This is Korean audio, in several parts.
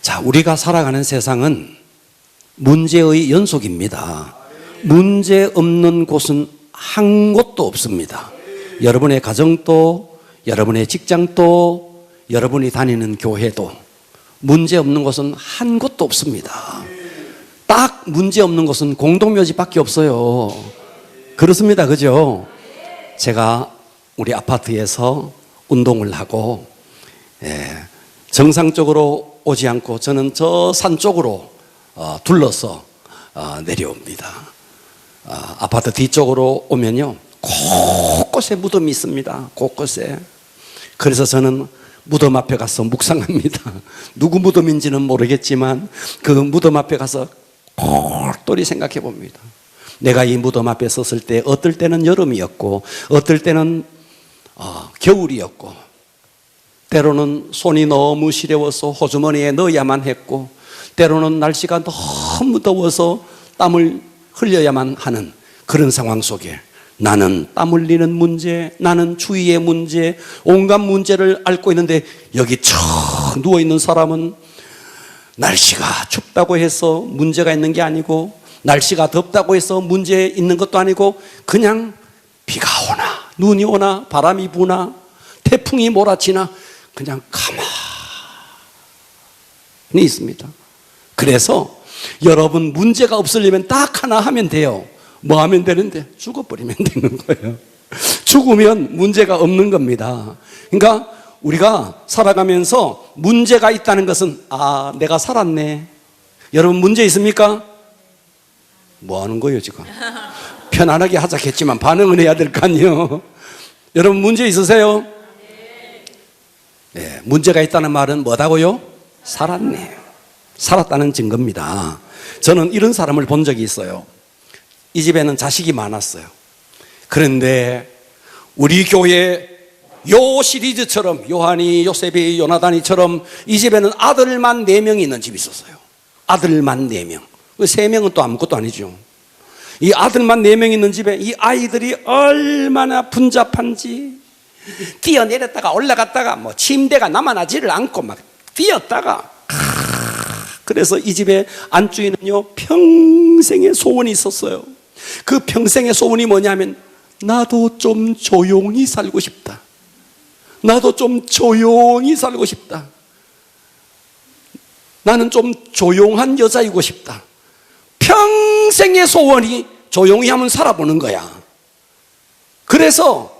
자, 우리가 살아가는 세상은 문제의 연속입니다. 문제 없는 곳은 한 곳도 없습니다. 여러분의 가정도, 여러분의 직장도, 여러분이 다니는 교회도 문제 없는 곳은 한 곳도 없습니다. 딱 문제 없는 곳은 공동묘지밖에 없어요. 그렇습니다. 그죠? 제가 우리 아파트에서 운동을 하고 정상적으로 오지 않고 저는 저 산 쪽으로 둘러서 내려옵니다. 아파트 뒤쪽으로 오면요, 곳곳에 무덤이 있습니다. 곳곳에. 그래서 저는 무덤 앞에 가서 묵상합니다. 누구 무덤인지는 모르겠지만 그 무덤 앞에 가서 똘똘히 생각해 봅니다. 내가 이 무덤 앞에 섰을 때 어떨 때는 여름이었고 어떨 때는 겨울이었고 때로는 손이 너무 시려워서 호주머니에 넣어야만 했고 때로는 날씨가 너무 더워서 tam을 흘려야만 하는 그런 상황 속에 나는 땀 흘리는 문제, 나는 추위의 문제, 온갖 문제를 앓고 있는데 여기 척 누워있는 사람은 날씨가 춥다고 해서 문제가 있는 게 아니고 날씨가 덥다고 해서 문제 있는 것도 아니고 그냥 비가 오나 눈이 오나 바람이 부나 태풍이 몰아치나 그냥 가만히 있습니다. 그래서 여러분 문제가 없으려면 딱 하나 하면 돼요. 뭐 하면 되는데? 죽어버리면 되는 거예요. 죽으면 문제가 없는 겁니다. 그러니까 우리가 살아가면서 문제가 있다는 것은 내가 살았네. 여러분 문제 있습니까? 뭐 하는 거예요 지금? 편안하게 하자겠지만 반응을 해야 될 거 아니에요. 여러분 문제 있으세요? 네, 문제가 있다는 말은 뭐다고요? 살았네. 살았다는 증거입니다. 저는 이런 사람을 본 적이 있어요. 이 집에는 자식이 많았어요. 그런데 우리 교회 요 시리즈처럼 요한이, 요셉이, 요나단이처럼 이 집에는 아들만 4명이 있는 집이 있었어요. 아들만 4명. 3명은 또 아무것도 아니죠. 이 아들만 4명 있는 집에 이 아이들이 얼마나 분잡한지 뛰어내렸다가 올라갔다가 뭐 침대가 남아나지를 않고 막 뛰었다가 그래서 이 집의 안주인은요 평생의 소원이 있었어요. 그 평생의 소원이 뭐냐면 나도 좀 조용히 살고 싶다. 나도 좀 조용히 살고 싶다. 나는 좀 조용한 여자이고 싶다. 평생의 소원이 조용히 하면 살아보는 거야. 그래서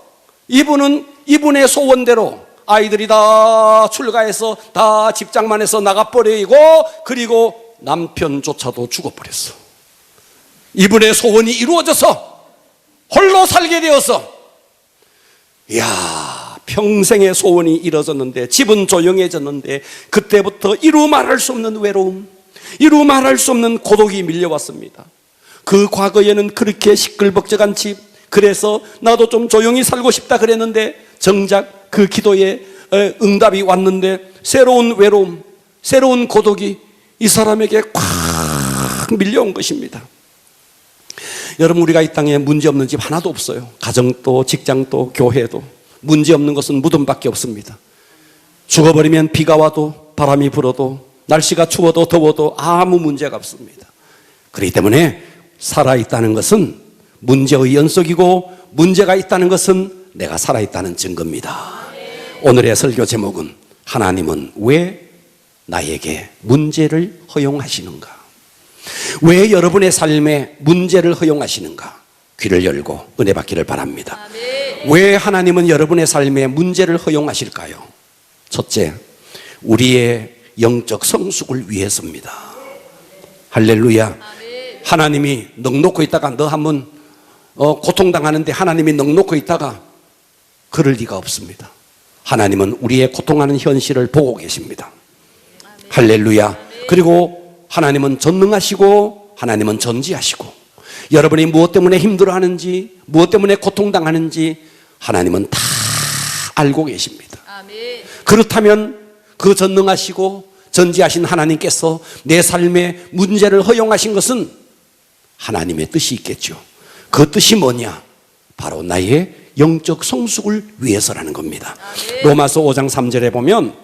이분은 이분의 소원대로 아이들이 다 출가해서 다 직장만 해서 나가버리고 그리고 남편조차도 죽어버렸어. 이분의 소원이 이루어져서 홀로 살게 되어서 이야 평생의 소원이 이루어졌는데 집은 조용해졌는데 그때부터 이루 말할 수 없는 외로움, 이루 말할 수 없는 고독이 밀려왔습니다. 그 과거에는 그렇게 시끌벅적한 집, 그래서 나도 좀 조용히 살고 싶다 그랬는데 정작 그 기도에 응답이 왔는데 새로운 외로움, 새로운 고독이 이 사람에게 꽉 밀려온 것입니다. 여러분 우리가 이 땅에 문제없는 집 하나도 없어요. 가정도 직장도 교회도 문제없는 것은 무덤밖에 없습니다. 죽어버리면 비가 와도 바람이 불어도 날씨가 추워도 더워도 아무 문제가 없습니다. 그렇기 때문에 살아있다는 것은 문제의 연속이고 문제가 있다는 것은 내가 살아있다는 증거입니다. 오늘의 설교 제목은 하나님은 왜 나에게 문제를 허용하시는가? 왜 여러분의 삶에 문제를 허용하시는가? 귀를 열고 은혜 받기를 바랍니다. 왜 하나님은 여러분의 삶에 문제를 허용하실까요? 첫째, 우리의 영적 성숙을 위해서입니다. 할렐루야. 하나님이 넋놓고 있다가 너 한번 고통당하는데 하나님이 넋놓고 있다가 그럴 리가 없습니다. 하나님은 우리의 고통하는 현실을 보고 계십니다. 할렐루야. 그리고 하나님은 전능하시고 하나님은 전지하시고 여러분이 무엇 때문에 힘들어하는지 무엇 때문에 고통당하는지 하나님은 다 알고 계십니다. 그렇다면 그 전능하시고 전지하신 하나님께서 내 삶에 문제를 허용하신 것은 하나님의 뜻이 있겠죠. 그 뜻이 뭐냐? 바로 나의 영적 성숙을 위해서라는 겁니다. 로마서 5장 3절에 보면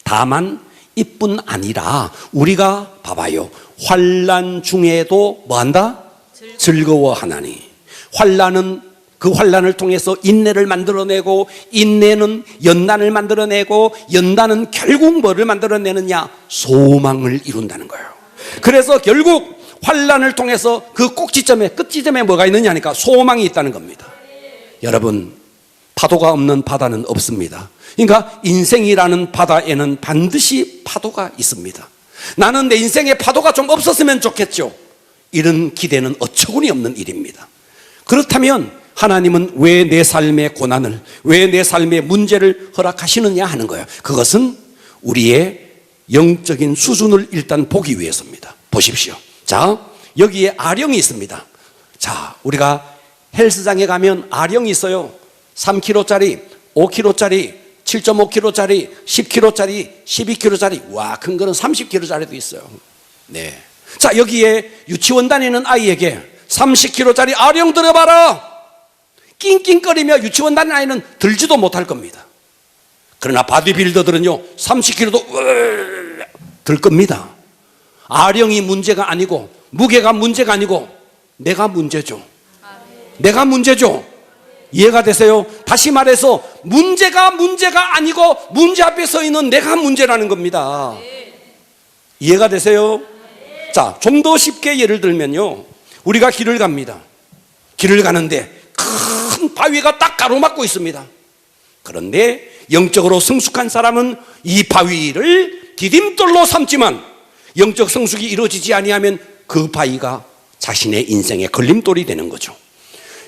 다만 이뿐 아니라 우리가 봐봐요. 환난 중에도 뭐한다? 즐거워하나니. 그 환난을 통해서 인내를 만들어내고, 인내는 연단을 만들어내고, 연단은 결국 뭐를 만들어내느냐? 소망을 이룬다는 거예요. 그래서 결국 환난을 통해서 그 꼭지점에, 끝지점에 뭐가 있느냐니까 소망이 있다는 겁니다. 여러분, 파도가 없는 바다는 없습니다. 그러니까 인생이라는 바다에는 반드시 파도가 있습니다. 나는 내 인생에 파도가 좀 없었으면 좋겠죠. 이런 기대는 어처구니 없는 일입니다. 그렇다면 하나님은 왜 내 삶의 고난을, 왜 내 삶의 문제를 허락하시느냐 하는 거예요. 그것은 우리의 영적인 수준을 일단 보기 위해서입니다. 보십시오. 자, 여기에 아령이 있습니다. 자, 우리가 헬스장에 가면 아령이 있어요. 3kg짜리, 5kg짜리, 7.5kg짜리, 10kg짜리, 12kg짜리, 와, 큰 거는 30kg짜리도 있어요. 네. 자, 여기에 유치원 다니는 아이에게 30kg짜리 아령 들어봐라. 낑낑거리며 유치원 다니는 아이는 들지도 못할 겁니다. 그러나 바디빌더들은요, 30kg도 들 겁니다. 아령이 문제가 아니고, 무게가 문제가 아니고, 내가 문제죠. 내가 문제죠. 이해가 되세요? 다시 말해서 문제가 아니고 문제 앞에 서 있는 내가 문제라는 겁니다. 이해가 되세요? 자, 좀 더 쉽게 예를 들면요, 우리가 길을 갑니다. 길을 가는데 큰 바위가 딱 가로막고 있습니다. 그런데 영적으로 성숙한 사람은 이 바위를 디딤돌로 삼지만 영적 성숙이 이루어지지 아니하면 그 바위가 자신의 인생의 걸림돌이 되는 거죠.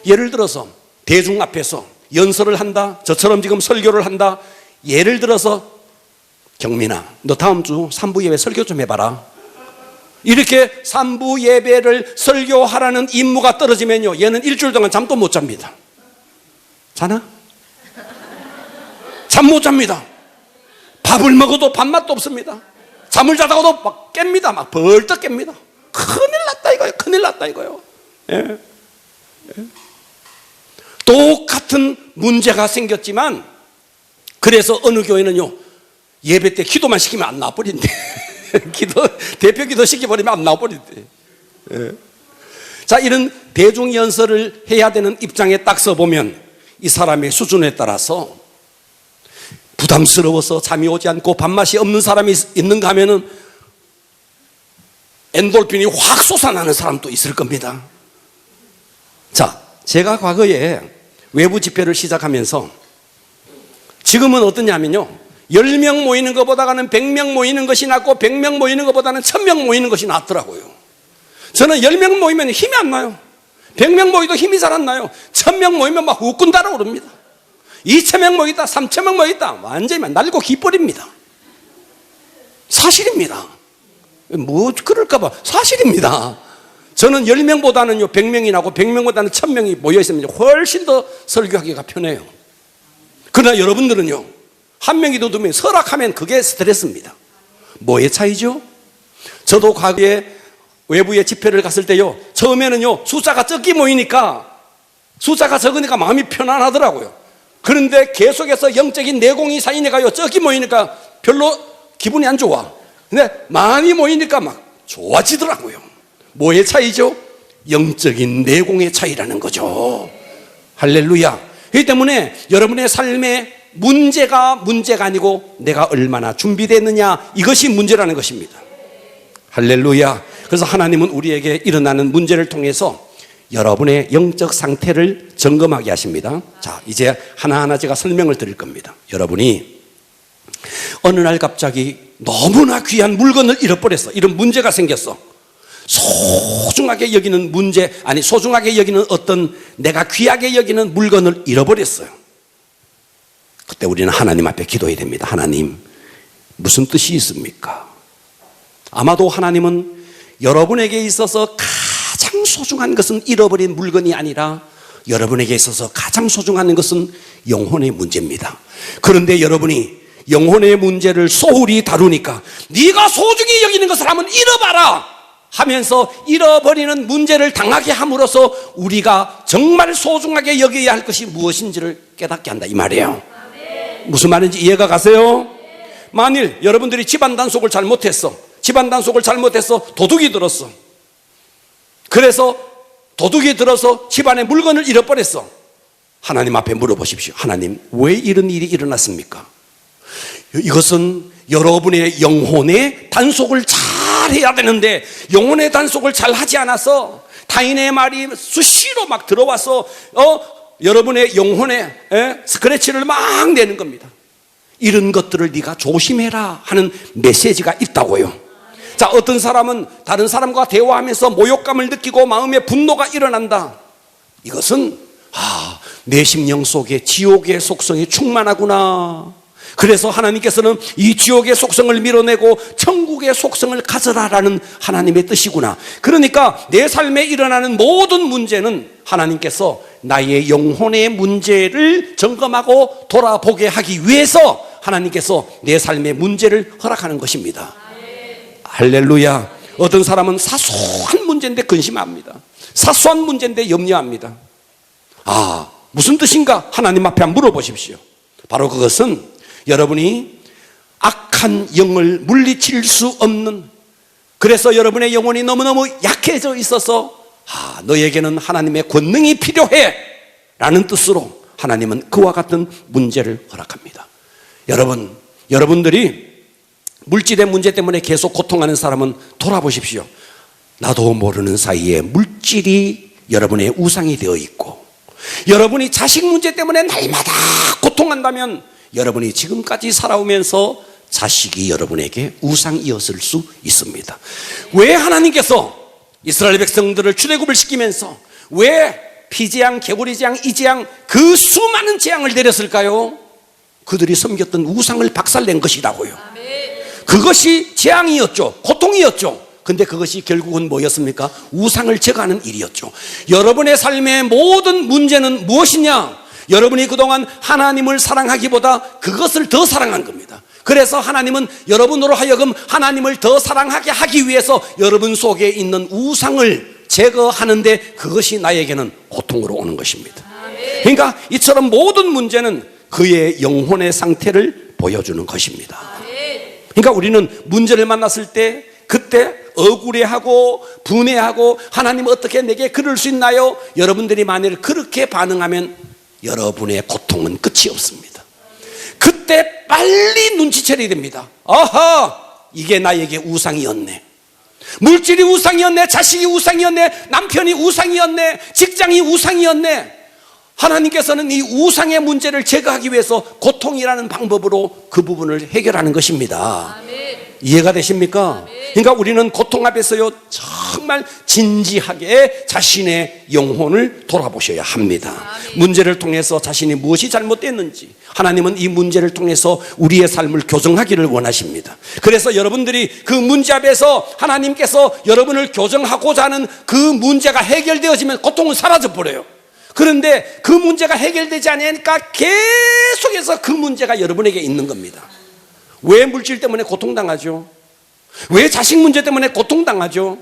예를 들어서 대중 앞에서 연설을 한다. 저처럼 지금 설교를 한다. 예를 들어서 경민아, 너 다음 주 3부 예배 설교 좀 해봐라. 이렇게 3부 예배를 설교하라는 임무가 떨어지면요, 얘는 일주일 동안 잠도 못 잡니다. 자나? 잠 못 잡니다. 밥을 먹어도 밥맛도 없습니다. 잠을 자다가도 막 깹니다. 막 벌떡 깹니다. 큰일 났다 이거예요. 큰일 났다 이거예요. 예. 예. 똑같은 문제가 생겼지만, 그래서 어느 교회는요, 예배 때 기도만 시키면 안 나와버린대. 대표 기도 시켜버리면 안 나와버린대. 예. 자, 이런 대중연설을 해야 되는 입장에 딱 서보면 이 사람의 수준에 따라서 부담스러워서 잠이 오지 않고 밥맛이 없는 사람이 있는가 하면은 엔돌핀이 확 솟아나는 사람도 있을 겁니다. 자, 제가 과거에 외부 집회를 시작하면서 지금은 어떠냐면요, 10명 모이는 것보다는 100명 모이는 것이 낫고 100명 모이는 것보다는 1000명 모이는 것이 낫더라고요. 저는 10명 모이면 힘이 안 나요. 100명 모이도 힘이 잘 안 나요. 1000명 모이면 막 웃군 달아오릅니다. 2000명 모이다, 3000명 모이다, 완전히 날고 기뻐립니다. 사실입니다. 뭐 그럴까봐 사실입니다. 저는 10명보다는요 100명이 나고 100명보다는 1000명이 모여있으면 훨씬 더 설교하기가 편해요. 그러나 여러분들은요, 한 명이도 두 명 설악하면 그게 스트레스입니다. 뭐의 차이죠? 저도 과거에 외부에 집회를 갔을 때요, 처음에는요 숫자가 적게 모이니까, 숫자가 적으니까 마음이 편안하더라고요. 그런데 계속해서 영적인 내공이 쌓이니까요, 적게 모이니까 별로 기분이 안 좋아. 근데 많이 모이니까 막 좋아지더라고요. 뭐의 차이죠? 영적인 내공의 차이라는 거죠. 할렐루야. 그렇기 때문에 여러분의 삶에 문제가 아니고 내가 얼마나 준비됐느냐, 이것이 문제라는 것입니다. 할렐루야. 그래서 하나님은 우리에게 일어나는 문제를 통해서 여러분의 영적 상태를 점검하게 하십니다. 자, 이제 하나하나 제가 설명을 드릴 겁니다. 여러분이 어느 날 갑자기 너무나 귀한 물건을 잃어버렸어. 이런 문제가 생겼어. 소중하게 여기는 문제, 아니 소중하게 여기는 어떤 내가 귀하게 여기는 물건을 잃어버렸어요. 그때 우리는 하나님 앞에 기도해야 됩니다. 하나님, 무슨 뜻이 있습니까? 아마도 하나님은 여러분에게 있어서 가장 소중한 것은 잃어버린 물건이 아니라 여러분에게 있어서 가장 소중한 것은 영혼의 문제입니다. 그런데 여러분이 영혼의 문제를 소홀히 다루니까 네가 소중히 여기는 것을 한번 잃어봐라 하면서 잃어버리는 문제를 당하게 함으로써 우리가 정말 소중하게 여겨야 할 것이 무엇인지를 깨닫게 한다, 이 말이에요. 무슨 말인지 이해가 가세요? 만일 여러분들이 집안 단속을 잘못했어. 집안 단속을 잘못해서 도둑이 들었어. 그래서 도둑이 들어서 집안의 물건을 잃어버렸어. 하나님 앞에 물어보십시오. 하나님, 왜 이런 일이 일어났습니까? 이것은 여러분의 영혼의 단속을 잘 해야 되는데 영혼의 단속을 잘 하지 않아서 타인의 말이 수시로 막 들어와서 여러분의 영혼에 스크래치를 막 내는 겁니다. 이런 것들을 네가 조심해라 하는 메시지가 있다고요. 자, 어떤 사람은 다른 사람과 대화하면서 모욕감을 느끼고 마음에 분노가 일어난다. 이것은 내 심령 속에 지옥의 속성이 충만하구나. 그래서 하나님께서는 이 지옥의 속성을 밀어내고 천국의 속성을 가져라라는 하나님의 뜻이구나. 그러니까 내 삶에 일어나는 모든 문제는 하나님께서 나의 영혼의 문제를 점검하고 돌아보게 하기 위해서 하나님께서 내 삶의 문제를 허락하는 것입니다. 할렐루야. 어떤 사람은 사소한 문제인데 근심합니다. 사소한 문제인데 염려합니다. 무슨 뜻인가? 하나님 앞에 한번 물어보십시오. 바로 그것은 여러분이 악한 영을 물리칠 수 없는, 그래서 여러분의 영혼이 너무너무 약해져 있어서 너에게는 하나님의 권능이 필요해 라는 뜻으로 하나님은 그와 같은 문제를 허락합니다. 여러분들이 물질의 문제 때문에 계속 고통하는 사람은 돌아보십시오. 나도 모르는 사이에 물질이 여러분의 우상이 되어 있고, 여러분이 자식 문제 때문에 날마다 고통한다면 여러분이 지금까지 살아오면서 자식이 여러분에게 우상이었을 수 있습니다. 왜 하나님께서 이스라엘 백성들을 출애굽을 시키면서 왜 피재앙, 개구리재앙, 이재앙, 그 수많은 재앙을 내렸을까요? 그들이 섬겼던 우상을 박살낸 것이라고요. 그것이 재앙이었죠. 고통이었죠. 근데 그것이 결국은 뭐였습니까? 우상을 제거하는 일이었죠. 여러분의 삶의 모든 문제는 무엇이냐? 여러분이 그동안 하나님을 사랑하기보다 그것을 더 사랑한 겁니다. 그래서 하나님은 여러분으로 하여금 하나님을 더 사랑하게 하기 위해서 여러분 속에 있는 우상을 제거하는데 그것이 나에게는 고통으로 오는 것입니다. 그러니까 이처럼 모든 문제는 그의 영혼의 상태를 보여주는 것입니다. 그러니까 우리는 문제를 만났을 때 그때 억울해하고 분해하고 하나님 어떻게 내게 그럴 수 있나요? 여러분들이 만일 그렇게 반응하면 여러분의 고통은 끝이 없습니다. 그때 빨리 눈치채야 됩니다. 이게 나에게 우상이었네. 물질이 우상이었네. 자식이 우상이었네. 남편이 우상이었네. 직장이 우상이었네. 하나님께서는 이 우상의 문제를 제거하기 위해서 고통이라는 방법으로 그 부분을 해결하는 것입니다. 이해가 되십니까? 그러니까 우리는 고통 앞에서요 정말 진지하게 자신의 영혼을 돌아보셔야 합니다. 문제를 통해서 자신이 무엇이 잘못됐는지 하나님은 이 문제를 통해서 우리의 삶을 교정하기를 원하십니다. 그래서 여러분들이 그 문제 앞에서 하나님께서 여러분을 교정하고자 하는 그 문제가 해결되어지면 고통은 사라져 버려요. 그런데 그 문제가 해결되지 않으니까 계속해서 그 문제가 여러분에게 있는 겁니다. 왜 물질 때문에 고통당하죠? 왜 자식 문제 때문에 고통당하죠?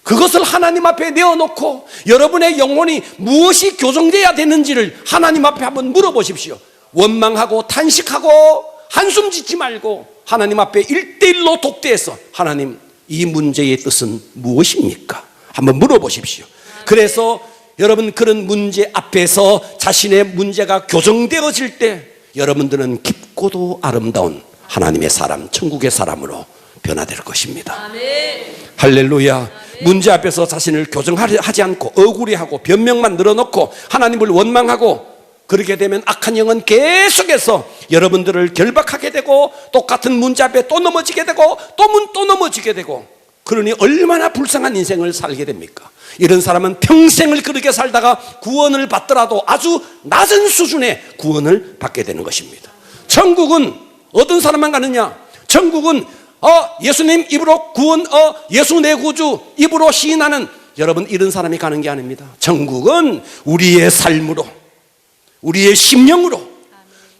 그것을 하나님 앞에 내어놓고 여러분의 영혼이 무엇이 교정돼야 되는지를 하나님 앞에 한번 물어보십시오. 원망하고 탄식하고 한숨 짓지 말고 하나님 앞에 1대1로 독대해서 하나님, 이 문제의 뜻은 무엇입니까? 한번 물어보십시오. 그래서 여러분 그런 문제 앞에서 자신의 문제가 교정되어질 때 여러분들은 깊고도 아름다운 하나님의 사람, 천국의 사람으로 변화될 것입니다. 아멘. 할렐루야. 아멘. 문제 앞에서 자신을 교정하지 않고 억울해하고 변명만 늘어놓고 하나님을 원망하고 그렇게 되면 악한 영은 계속해서 여러분들을 결박하게 되고 똑같은 문제 앞에 또 넘어지게 되고 또 넘어지게 되고, 그러니 얼마나 불쌍한 인생을 살게 됩니까? 이런 사람은 평생을 그렇게 살다가 구원을 받더라도 아주 낮은 수준의 구원을 받게 되는 것입니다. 천국은 어떤 사람만 가느냐? 천국은 예수님 입으로 구원, 예수 내 구주 입으로 시인하는 여러분 이런 사람이 가는 게 아닙니다. 천국은 우리의 삶으로, 우리의 심령으로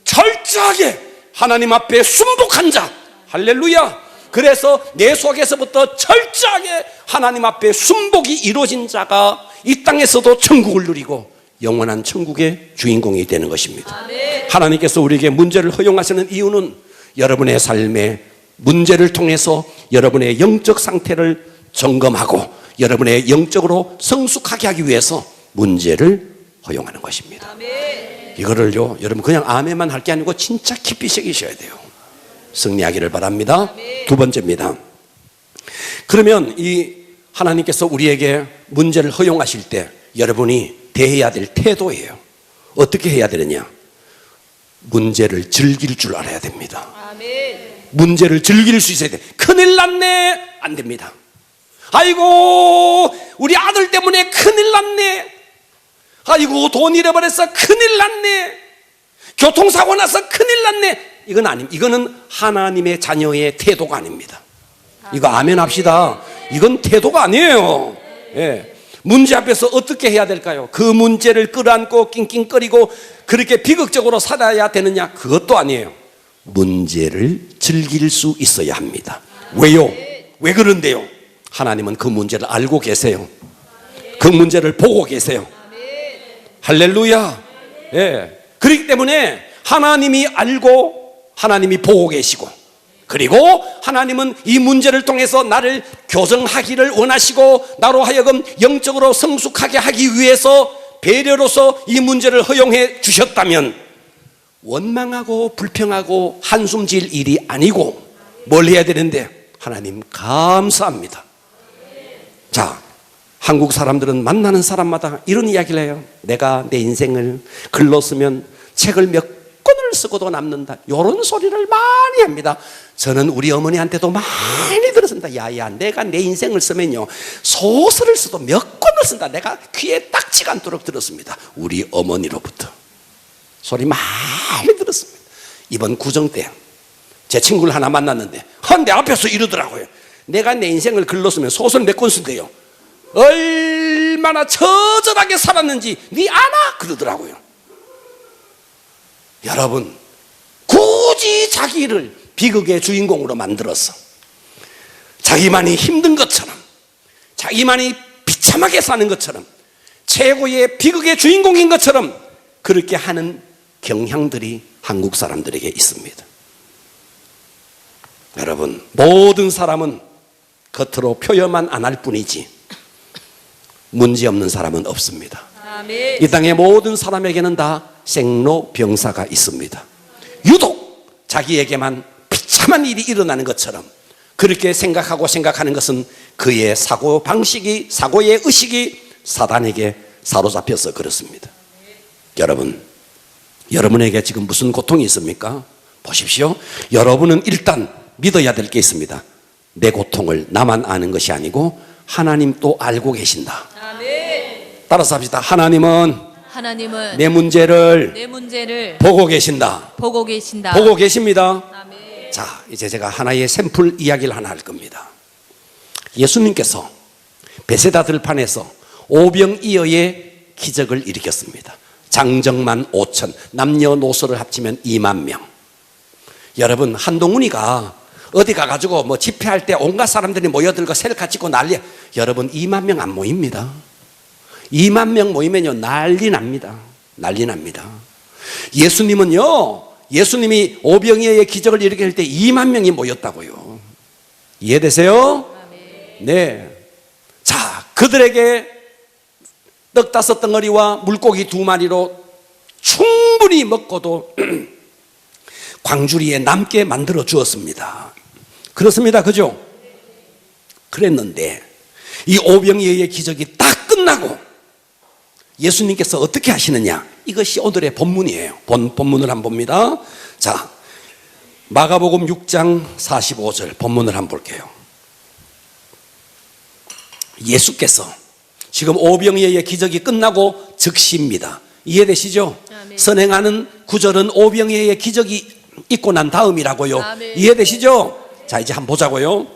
철저하게 하나님 앞에 순복한 자. 할렐루야. 그래서 내 속에서부터 철저하게 하나님 앞에 순복이 이루어진 자가 이 땅에서도 천국을 누리고 영원한 천국의 주인공이 되는 것입니다. 아멘. 하나님께서 우리에게 문제를 허용하시는 이유는 여러분의 삶의 문제를 통해서 여러분의 영적 상태를 점검하고 여러분의 영적으로 성숙하게 하기 위해서 문제를 허용하는 것입니다. 이거를요, 여러분 그냥 아멘만 할 게 아니고 진짜 깊이 새기셔야 돼요. 승리하기를 바랍니다. 두 번째입니다. 그러면 이 하나님께서 우리에게 문제를 허용하실 때 여러분이 대해야 될 태도예요. 어떻게 해야 되느냐? 문제를 즐길 줄 알아야 됩니다. 문제를 즐길 수 있어야 돼. 큰일 났네, 안 됩니다. 아이고 우리 아들 때문에 큰일 났네, 아이고 돈 잃어버렸어, 큰일 났네, 교통사고 나서 큰일 났네, 이건 아닙니다. 이거는 하나님의 자녀의 태도가 아닙니다. 이거 아멘 합시다. 이건 태도가 아니에요. 예. 문제 앞에서 어떻게 해야 될까요? 그 문제를 끌어안고 낑낑거리고 그렇게 비극적으로 살아야 되느냐? 그것도 아니에요. 문제를 즐길 수 있어야 합니다. 왜요? 왜 그런데요? 하나님은 그 문제를 알고 계세요. 그 문제를 보고 계세요. 할렐루야. 예. 그렇기 때문에 하나님이 알고 하나님이 보고 계시고, 그리고 하나님은 이 문제를 통해서 나를 교정하기를 원하시고 나로 하여금 영적으로 성숙하게 하기 위해서 배려로서 이 문제를 허용해 주셨다면 원망하고 불평하고 한숨 질 일이 아니고 뭘 해야 되는데, 하나님 감사합니다. 자, 한국 사람들은 만나는 사람마다 이런 이야기를 해요. 내가 내 인생을 글로 쓰면 책을 몇 권을 쓰고도 남는다, 이런 소리를 많이 합니다. 저는 우리 어머니한테도 많이 들었습니다. 야야, 내가 내 인생을 쓰면요 소설을 써도 몇 권을 쓴다, 내가 귀에 딱지가 않도록 들었습니다. 우리 어머니로부터 소리 많이 들었습니다. 이번 구정 때 제 친구를 하나 만났는데 내 앞에서 이러더라고요. 내가 내 인생을 글로 쓰면 소설 몇 권 쓴대요. 얼마나 처절하게 살았는지 네 아나? 그러더라고요. 여러분, 굳이 자기를 비극의 주인공으로 만들어서 자기만이 힘든 것처럼, 자기만이 비참하게 사는 것처럼, 최고의 비극의 주인공인 것처럼 그렇게 하는 경향들이 한국 사람들에게 있습니다. 여러분, 모든 사람은 겉으로 표현만 안 할 뿐이지 문제없는 사람은 없습니다. 이 땅의 모든 사람에게는 다 생로병사가 있습니다. 유독 자기에게만 비참한 일이 일어나는 것처럼 그렇게 생각하고 생각하는 것은 그의 사고 방식이, 사고의 의식이 사단에게 사로잡혀서 그렇습니다. 여러분, 여러분에게 지금 무슨 고통이 있습니까? 보십시오. 여러분은 일단 믿어야 될 게 있습니다. 내 고통을 나만 아는 것이 아니고 하나님 또 알고 계신다. 따라서 합시다. 하나님은 내 문제를 보고 계신다. 보고 계십니다. 아멘. 자, 이제 제가 하나의 샘플 이야기를 하나 할 겁니다. 예수님께서 베세다 들판에서 오병이어의 기적을 일으켰습니다. 장정만 5천, 남녀노소를 합치면 2만 명. 여러분, 한동훈이가 어디 가가지고 뭐 집회할 때 온갖 사람들이 모여들고 셀카 찍고 난리, 여러분 2만 명 안 모입니다. 2만 명 모이면요 난리 납니다. 난리 납니다. 예수님은요, 예수님이 오병이어의 기적을 일으킬 때 2만 명이 모였다고요. 이해되세요? 네. 자, 그들에게 떡 5덩어리와 물고기 2마리로 충분히 먹고도 광주리에 남게 만들어 주었습니다. 그렇습니다. 그죠? 그랬는데 이 오병이어의 기적이 딱 끝나고 예수님께서 어떻게 하시느냐, 이것이 오늘의 본문이에요. 본문을 한번 봅니다. 자, 마가복음 6장 45절 본문을 한번 볼게요. 예수께서 지금 오병이어의 기적이 끝나고 즉시입니다. 이해되시죠? 아멘. 선행하는 구절은 오병이어의 기적이 있고 난 다음이라고요. 아멘. 이해되시죠? 자, 이제 한번 보자고요.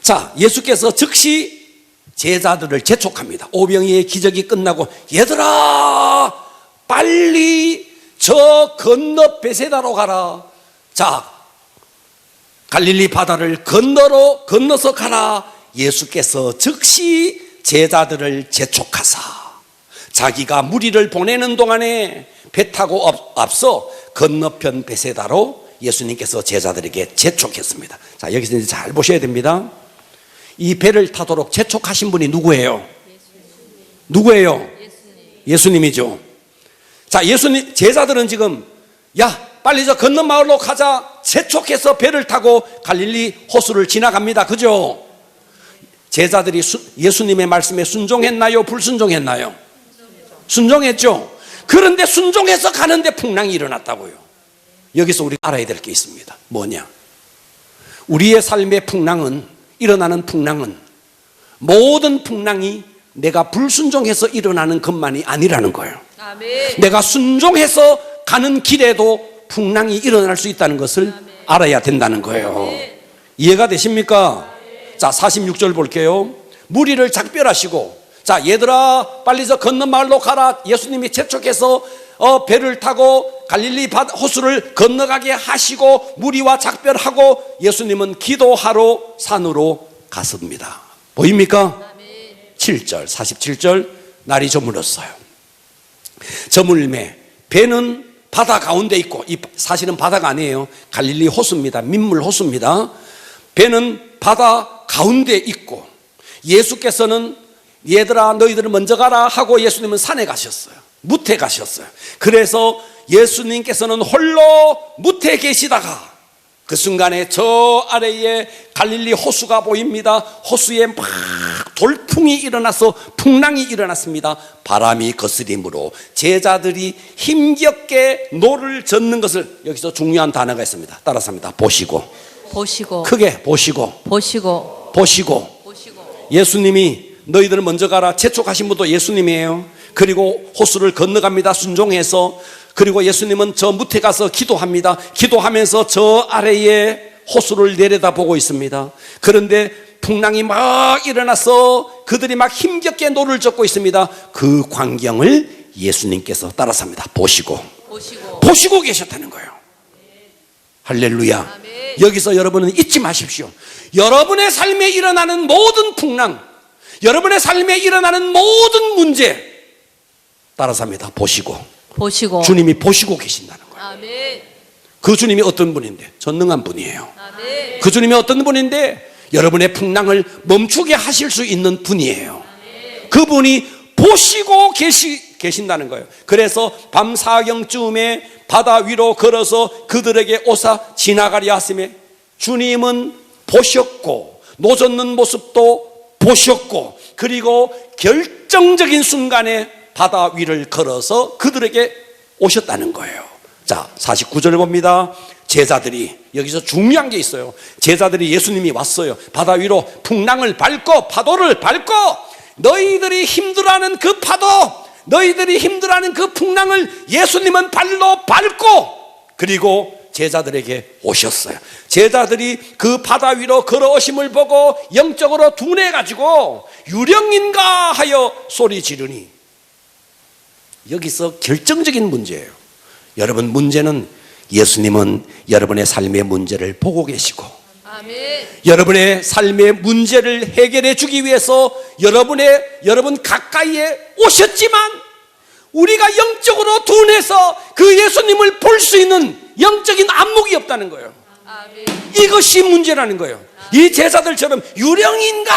자, 예수께서 즉시 제자들을 재촉합니다. 오병이어의 기적이 끝나고, 얘들아 빨리 저 건너 베세다로 가라. 자, 갈릴리 바다를 건너서 가라. 예수께서 즉시 제자들을 재촉하사 자기가 무리를 보내는 동안에 배 타고 앞서 건너편 베세다로 예수님께서 제자들에게 재촉했습니다. 자, 여기서 이제 잘 보셔야 됩니다. 이 배를 타도록 재촉하신 분이 누구예요? 누구예요? 예수님이죠. 자, 예수님, 제자들은 지금, 야, 빨리 저 건넌 마을로 가자. 재촉해서 배를 타고 갈릴리 호수를 지나갑니다. 그죠? 제자들이 예수님의 말씀에 순종했나요? 불순종했나요? 순종했죠. 그런데 순종해서 가는데 풍랑이 일어났다고요. 여기서 우리 알아야 될 게 있습니다. 뭐냐? 우리의 삶의 풍랑은, 일어나는 풍랑은, 모든 풍랑이 내가 불순종해서 일어나는 것만이 아니라는 거예요. 아멘. 내가 순종해서 가는 길에도 풍랑이 일어날 수 있다는 것을 알아야 된다는 거예요. 이해가 되십니까? 자, 46절 볼게요. 무리를 작별하시고, 자, 얘들아 빨리 저 건넌 마을로 가라. 예수님이 재촉해서 배를 타고 갈릴리 호수를 건너가게 하시고 무리와 작별하고 예수님은 기도하러 산으로 갔습니다. 보입니까? 7절, 47절. 날이 저물었어요. 저물매 배는 바다 가운데 있고, 이 사실은 바다가 아니에요. 갈릴리 호수입니다. 민물 호수입니다. 배는 바다 가운데 있고, 예수께서는 얘들아 너희들은 먼저 가라 하고 예수님은 산에 가셨어요. 무태 가셨어요. 그래서 예수님께서는 홀로 무태 계시다가 그 순간에 저 아래에 갈릴리 호수가 보입니다. 호수에 막 돌풍이 일어나서 풍랑이 일어났습니다. 바람이 거스림으로 제자들이 힘겹게 노를 젓는 것을, 여기서 중요한 단어가 있습니다. 따라서 합니다. 보시고. 보시고. 크게 보시고. 보시고. 보시고. 보시고. 예수님이 너희들은 먼저 가라. 재촉하신 분도 예수님이에요. 그리고 호수를 건너갑니다. 순종해서. 그리고 예수님은 저 무태 가서 기도합니다. 기도하면서 저 아래에 호수를 내려다보고 있습니다. 그런데 풍랑이 막 일어나서 그들이 막 힘겹게 노를 젓고 있습니다. 그 광경을 예수님께서 따라서 합니다. 보시고. 보시고 계셨다는 거예요. 할렐루야. 아멘. 여기서 여러분은 잊지 마십시오. 여러분의 삶에 일어나는 모든 풍랑, 여러분의 삶에 일어나는 모든 문제, 따라서 합니다. 보시고. 주님이 보시고 계신다는 거예요. 아멘. 그 주님이 어떤 분인데? 전능한 분이에요. 아멘. 그 주님이 어떤 분인데? 여러분의 풍랑을 멈추게 하실 수 있는 분이에요. 아멘. 그분이 보시고 계신다는 거예요. 그래서 밤 사경쯤에 바다 위로 걸어서 그들에게 오사 지나가려 하시며 주님은 보셨고 노젓는 모습도 보셨고, 그리고 결정적인 순간에 바다 위를 걸어서 그들에게 오셨다는 거예요. 자, 49절을 봅니다. 제자들이, 여기서 중요한 게 있어요. 제자들이, 예수님이 왔어요. 바다 위로 풍랑을 밟고 파도를 밟고, 너희들이 힘들어하는 그 파도, 너희들이 힘들어하는 그 풍랑을 예수님은 발로 밟고, 그리고 제자들에게 오셨어요. 제자들이 그 바다 위로 걸어오심을 보고 영적으로 둔해가지고 유령인가 하여 소리 지르니, 여기서 결정적인 문제예요. 여러분, 문제는 예수님은 여러분의 삶의 문제를 보고 계시고, 아멘. 여러분의 삶의 문제를 해결해 주기 위해서 여러분 가까이에 오셨지만, 우리가 영적으로 둔해서 그 예수님을 볼 수 있는 영적인 안목이 없다는 거예요. 아멘. 이것이 문제라는 거예요. 이 제자들처럼 유령인가?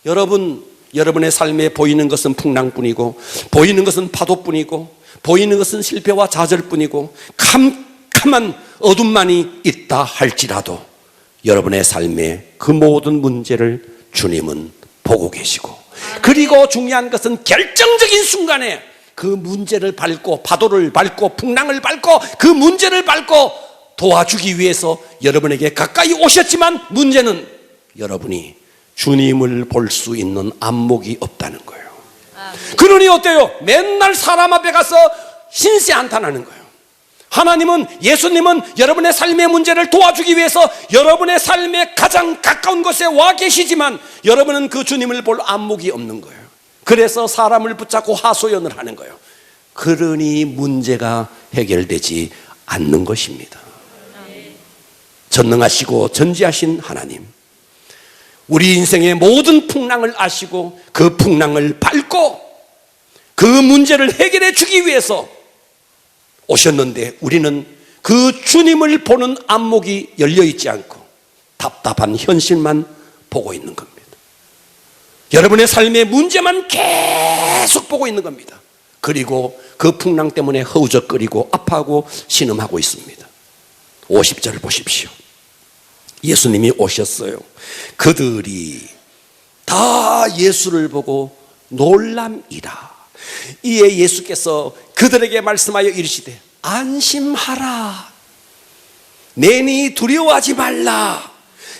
여러분의 삶에 보이는 것은 풍랑뿐이고, 보이는 것은 파도뿐이고, 보이는 것은 실패와 좌절뿐이고, 캄캄한 어둠만이 있다 할지라도 여러분의 삶에 그 모든 문제를 주님은 보고 계시고, 그리고 중요한 것은 결정적인 순간에 그 문제를 밟고, 파도를 밟고, 풍랑을 밟고, 그 문제를 밟고 도와주기 위해서 여러분에게 가까이 오셨지만, 문제는 여러분이 주님을 볼 수 있는 안목이 없다는 거예요. 그러니 어때요? 맨날 사람 앞에 가서 신세 한탄하는 거예요. 하나님은, 예수님은 여러분의 삶의 문제를 도와주기 위해서 여러분의 삶에 가장 가까운 곳에 와 계시지만, 여러분은 그 주님을 볼 안목이 없는 거예요. 그래서 사람을 붙잡고 하소연을 하는 거예요. 그러니 문제가 해결되지 않는 것입니다. 전능하시고 전지하신 하나님, 우리 인생의 모든 풍랑을 아시고 그 풍랑을 밟고 그 문제를 해결해 주기 위해서 오셨는데, 우리는 그 주님을 보는 안목이 열려있지 않고 답답한 현실만 보고 있는 겁니다. 여러분의 삶의 문제만 계속 보고 있는 겁니다. 그리고 그 풍랑 때문에 허우적거리고 아파하고 신음하고 있습니다. 50절 보십시오. 예수님이 오셨어요. 그들이 다 예수를 보고 놀람이라. 이에 예수께서 그들에게 말씀하여 이르시되 안심하라. 내니 두려워하지 말라.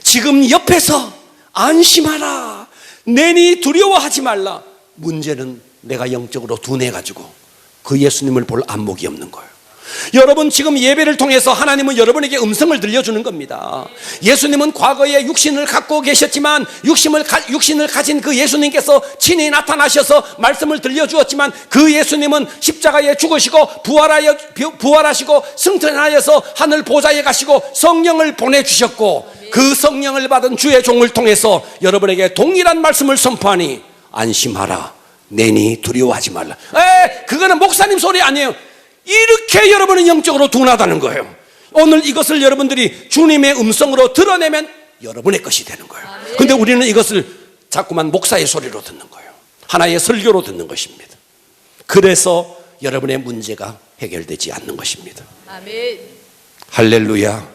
지금 옆에서 안심하라. 내니 두려워하지 말라. 문제는 내가 영적으로 둔해가지고 그 예수님을 볼 안목이 없는 거예요. 여러분 지금 예배를 통해서 하나님은 여러분에게 음성을 들려주는 겁니다. 예수님은 과거에 육신을 갖고 계셨지만 육신을 가진 그 예수님께서 친히 나타나셔서 말씀을 들려주었지만 그 예수님은 십자가에 죽으시고 부활하시고 승천하여서 하늘 보좌에 가시고 성령을 보내주셨고 그 성령을 받은 주의 종을 통해서 여러분에게 동일한 말씀을 선포하니 안심하라. 내니 두려워하지 말라. 그거는 목사님 소리 아니에요. 이렇게 여러분은 영적으로 둔하다는 거예요. 오늘 이것을 여러분들이 주님의 음성으로 드러내면 여러분의 것이 되는 거예요. 근데 우리는 이것을 자꾸만 목사의 소리로 듣는 거예요. 하나의 설교로 듣는 것입니다. 그래서 여러분의 문제가 해결되지 않는 것입니다. 아멘. 할렐루야.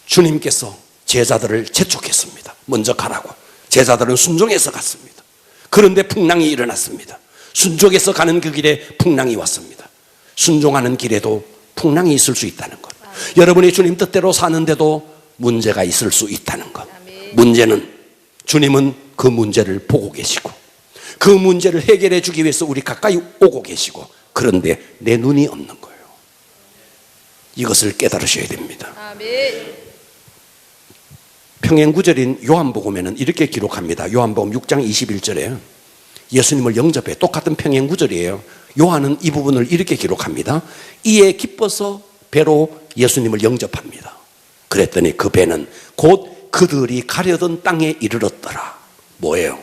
주님께서 제자들을 재촉했습니다. 먼저 가라고. 제자들은 순종해서 갔습니다. 그런데 풍랑이 일어났습니다. 순종해서 가는 그 길에 풍랑이 왔습니다. 순종하는 길에도 풍랑이 있을 수 있다는 것. 여러분이 주님 뜻대로 사는데도 문제가 있을 수 있다는 것. 문제는 주님은 그 문제를 보고 계시고 그 문제를 해결해 주기 위해서 우리 가까이 오고 계시고 그런데 내 눈이 없는 거예요. 이것을 깨달으셔야 됩니다. 아멘. 평행구절인 요한복음에는 이렇게 기록합니다. 요한복음 6장 21절에 예수님을 영접해 똑같은 평행구절이에요. 요한은 이 부분을 이렇게 기록합니다. 이에 기뻐서 배로 예수님을 영접합니다. 그랬더니 그 배는 곧 그들이 가려던 땅에 이르렀더라. 뭐예요?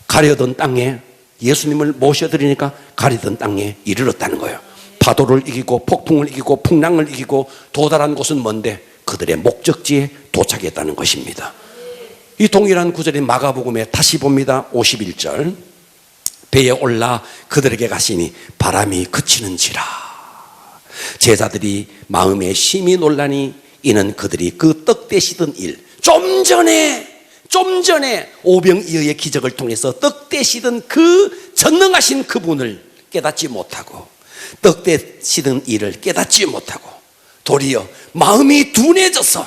가려던 땅에 예수님을 모셔드리니까 가려던 땅에 이르렀다는 거예요. 파도를 이기고 폭풍을 이기고 풍랑을 이기고 도달한 곳은 뭔데? 그들의 목적지에 도착했다는 것입니다. 이 동일한 구절인 마가복음에 다시 봅니다. 51절. 배에 올라 그들에게 가시니 바람이 그치는지라. 제자들이 마음에 심히 놀라니 이는 그들이 그 떡 떼시던 일, 좀 전에 오병이어의 기적을 통해서 떡 떼시던 그 전능하신 그분을 깨닫지 못하고 떡 떼시던 일을 깨닫지 못하고 도리어 마음이 둔해져서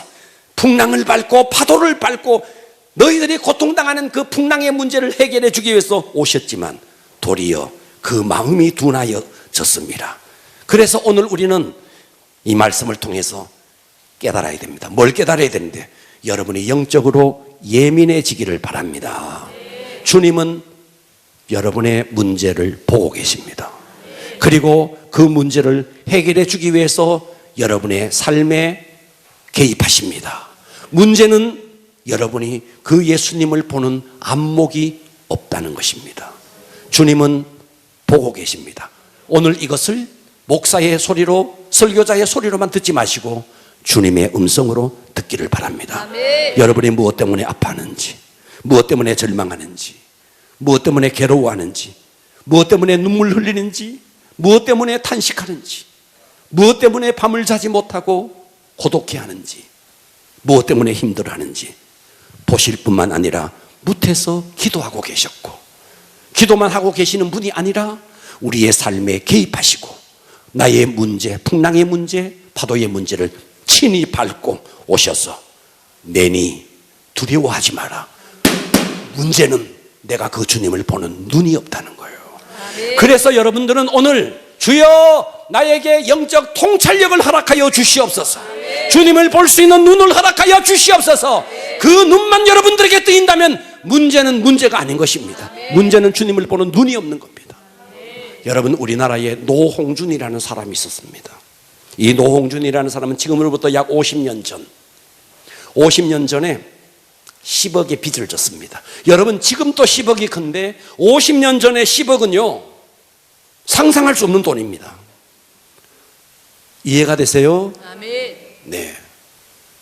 풍랑을 밟고 파도를 밟고 너희들이 고통당하는 그 풍랑의 문제를 해결해 주기 위해서 오셨지만 도리어 그 마음이 둔하여졌습니다. 그래서 오늘 우리는 이 말씀을 통해서 깨달아야 됩니다. 뭘 깨달아야 되는데 여러분이 영적으로 예민해지기를 바랍니다. 주님은 여러분의 문제를 보고 계십니다. 그리고 그 문제를 해결해 주기 위해서 여러분의 삶에 개입하십니다. 문제는 여러분이 그 예수님을 보는 안목이 없다는 것입니다. 주님은 보고 계십니다. 오늘 이것을 목사의 소리로 설교자의 소리로만 듣지 마시고 주님의 음성으로 듣기를 바랍니다. 아멘. 여러분이 무엇 때문에 아파하는지, 무엇 때문에 절망하는지, 무엇 때문에 괴로워하는지, 무엇 때문에 눈물 흘리는지, 무엇 때문에 탄식하는지, 무엇 때문에 밤을 자지 못하고 고독해하는지, 무엇 때문에 힘들어하는지 보실 뿐만 아니라 묻혀서 기도하고 계셨고, 기도만 하고 계시는 분이 아니라 우리의 삶에 개입하시고 나의 문제, 풍랑의 문제, 파도의 문제를 친히 밟고 오셔서 내니 두려워하지 마라. 문제는 내가 그 주님을 보는 눈이 없다는 거예요. 아멘. 그래서 여러분들은 오늘 주여 나에게 영적 통찰력을 허락하여 주시옵소서. 주님을 볼 수 있는 눈을 허락하여 주시옵소서. 그 눈만 여러분들에게 뜨인다면 문제는 문제가 아닌 것입니다. 문제는 주님을 보는 눈이 없는 겁니다. 여러분, 우리나라에 노홍준이라는 사람이 있었습니다. 이 노홍준이라는 사람은 지금으로부터 약 50년 전에 10억의 빚을 졌습니다. 여러분, 지금도 10억이 큰데 50년 전에 10억은요 상상할 수 없는 돈입니다. 이해가 되세요? 아멘. 네.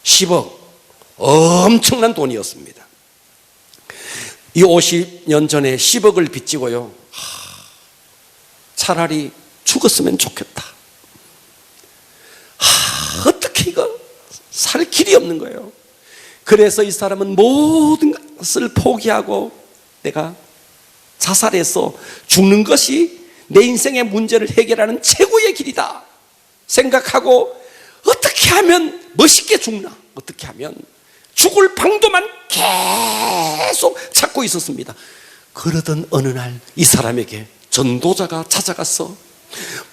10억. 엄청난 돈이었습니다. 이 50년 전에 10억을 빚지고요. 차라리 죽었으면 좋겠다. 어떻게 이거 살 길이 없는 거예요. 그래서 이 사람은 모든 것을 포기하고 내가 자살해서 죽는 것이 내 인생의 문제를 해결하는 최고의 길이다 생각하고 어떻게 하면 멋있게 죽나, 어떻게 하면 죽을 방도만 계속 찾고 있었습니다. 그러던 어느 날 이 사람에게 전도자가 찾아가서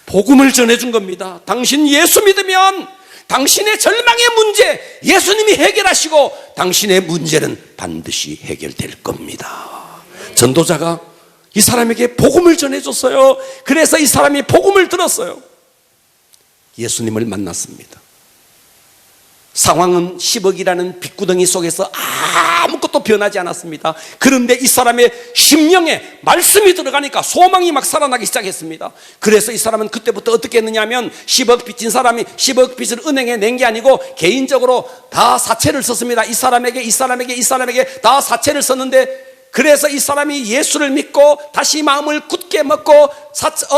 복음을 전해준 겁니다. 당신 예수 믿으면 당신의 절망의 문제 예수님이 해결하시고 당신의 문제는 반드시 해결될 겁니다. 전도자가 이 사람에게 복음을 전해줬어요. 그래서 이 사람이 복음을 들었어요. 예수님을 만났습니다. 상황은 10억이라는 빚구덩이 속에서 아무것도 변하지 않았습니다. 그런데 이 사람의 심령에 말씀이 들어가니까 소망이 막 살아나기 시작했습니다. 그래서 이 사람은 그때부터 어떻게 했느냐 하면 10억 빚진 사람이 10억 빚을 은행에 낸 게 아니고 개인적으로 다 사채를 썼습니다. 이 사람에게 다 사채를 썼는데, 그래서 이 사람이 예수를 믿고 다시 마음을 굳게 먹고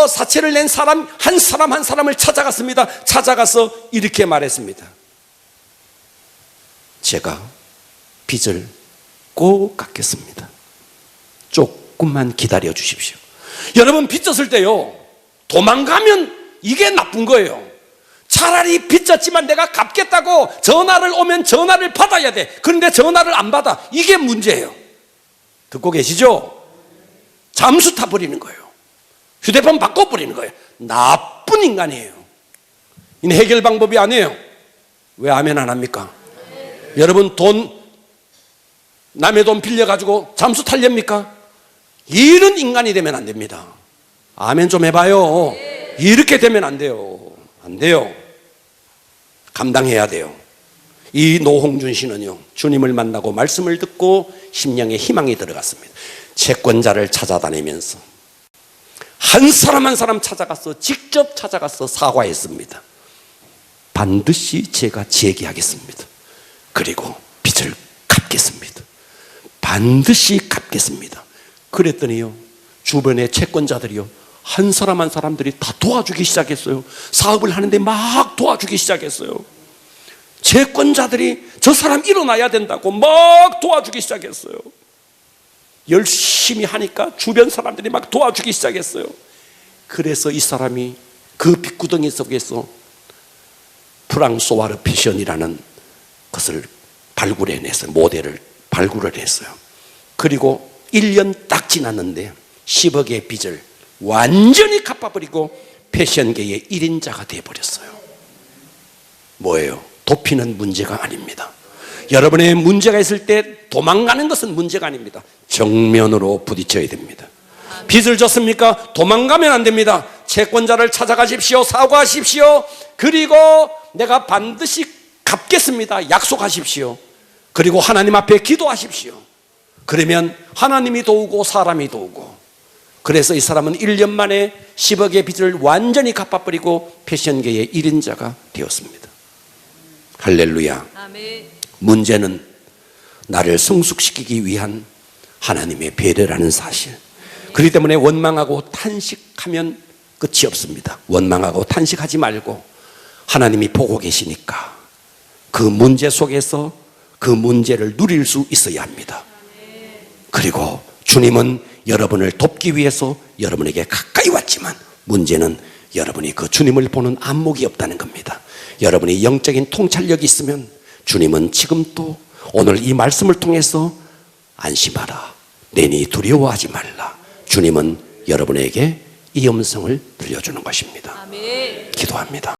사채를 낸 사람 한 사람을 찾아갔습니다. 찾아가서 이렇게 말했습니다. 제가 빚을 꼭 갚겠습니다. 조금만 기다려 주십시오. 여러분, 빚졌을 때요, 도망가면 이게 나쁜 거예요. 차라리 빚졌지만 내가 갚겠다고 전화를 오면 전화를 받아야 돼. 그런데 전화를 안 받아. 이게 문제예요. 듣고 계시죠? 잠수 타버리는 거예요. 휴대폰 바꿔버리는 거예요. 나쁜 인간이에요. 이는 해결 방법이 아니에요. 왜 아멘 안 합니까? 여러분, 남의 돈 빌려가지고 잠수 타렵니까? 이런 인간이 되면 안 됩니다. 아멘 좀 해봐요. 이렇게 되면 안 돼요. 안 돼요. 감당해야 돼요. 이 노홍준 씨는요, 주님을 만나고 말씀을 듣고 심령에 희망이 들어갔습니다. 채권자를 찾아다니면서 한 사람 한 사람 찾아가서 직접 찾아가서 사과했습니다. 반드시 제가 재개하겠습니다. 그리고 빚을 갚겠습니다. 반드시 갚겠습니다. 그랬더니요, 주변의 채권자들이요, 한 사람 한 사람들이 다 도와주기 시작했어요. 사업을 하는데 막 도와주기 시작했어요. 채권자들이 저 사람 일어나야 된다고 막 도와주기 시작했어요. 열심히 하니까 주변 사람들이 막 도와주기 시작했어요. 그래서 이 사람이 그 빚구덩이 속에서 프랑소와르 패션이라는 것을 발굴해냈어요. 모델을 발굴을 했어요. 그리고 1년 딱 지났는데 10억의 빚을 완전히 갚아버리고 패션계의 1인자가 되어버렸어요. 뭐예요? 도피는 문제가 아닙니다. 여러분의 문제가 있을 때 도망가는 것은 문제가 아닙니다. 정면으로 부딪혀야 됩니다. 빚을 졌습니까? 도망가면 안 됩니다. 채권자를 찾아가십시오. 사과하십시오. 그리고 내가 반드시 갚겠습니다. 약속하십시오. 그리고 하나님 앞에 기도하십시오. 그러면 하나님이 도우고 사람이 도우고. 그래서 이 사람은 1년 만에 10억의 빚을 완전히 갚아버리고 패션계의 1인자가 되었습니다. 할렐루야. 아멘. 문제는 나를 성숙시키기 위한 하나님의 배려라는 사실. 그렇기 때문에 원망하고 탄식하면 끝이 없습니다. 원망하고 탄식하지 말고 하나님이 보고 계시니까 그 문제 속에서 그 문제를 누릴 수 있어야 합니다. 그리고 주님은 여러분을 돕기 위해서 여러분에게 가까이 왔지만 문제는 여러분이 그 주님을 보는 안목이 없다는 겁니다. 여러분이 영적인 통찰력이 있으면 주님은 지금 또 오늘 이 말씀을 통해서 안심하라, 내니 두려워하지 말라. 주님은 여러분에게 이 음성을 들려주는 것입니다. 아멘. 기도합니다.